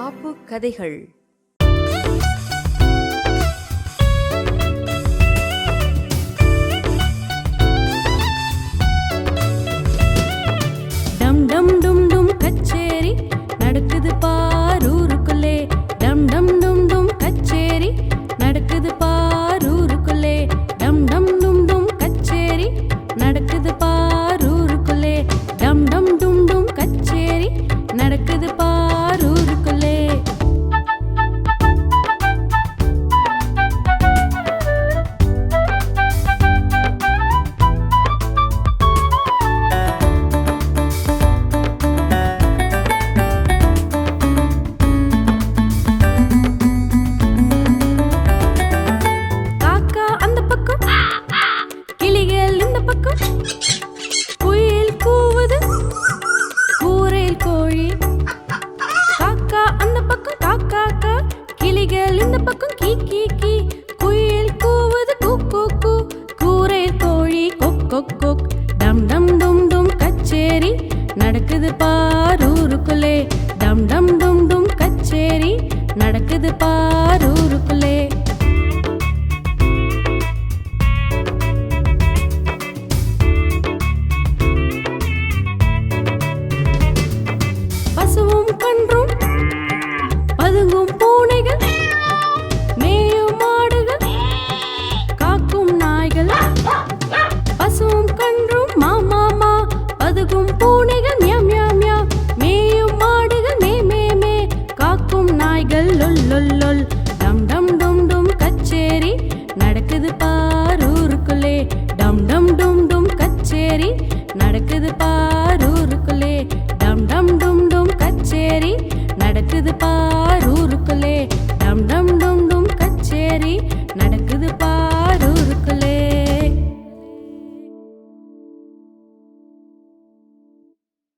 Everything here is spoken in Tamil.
பாப்பு கதைகள். டம் டம் டும் டும் கச்சேரி நடக்குது பாரூருக்குள்ளே. டம் டம் டும் டும் கச்சேரி நடக்குது பாரூருக்குள்ளே. டம் டம் டும் டும் கச்சேரி நடக்குது பாரூருக்குள்ளே. டம் டம் டும் டும் கச்சேரி நடக்குது பாரூருக்குள்ளே. காக்கா அந்த பக்கம், கிளிகள் இந்த பக்கம், குயில் கூவுது, கூரையில் கோழி. காக்கா அந்த பக்கம் காக்கா கா, கிளிகள் இந்த பக்கம் கீ கீ கீ, குயில் கூவுது கூ கூ கூ, கூரையில் கோழி கொக் கொக் கொக். டம் டம் டும் டும் கச்சேரி நடக்குது பாரூருக்குள்ளே. டம் டம் டும் டும் கச்சேரி நடக்குது பாரூருக்குள்ளே. பசுவும் கன்றும் பதுங்கும் பூனைகள், மேயும் மாடுகள், காக்கும் நாய்கள். பசுவும் கன்றும் மா மா மா, பதுங்கும் பூனைகள் மியா மியா மியா, மேயும் மாடுகள் மே மே மே, காக்கும் நாய்கள் லொல் லொல் லொல். டம் டம் டும் டும் கச்சேரி நடக்குது பாரூருக்குள்ளே. டம் டம் டும் டும் கச்சேரி நடக்குது பாரூருக்குள்ளே. டம் டம் டும் டும் கச்சேரி நடக்குது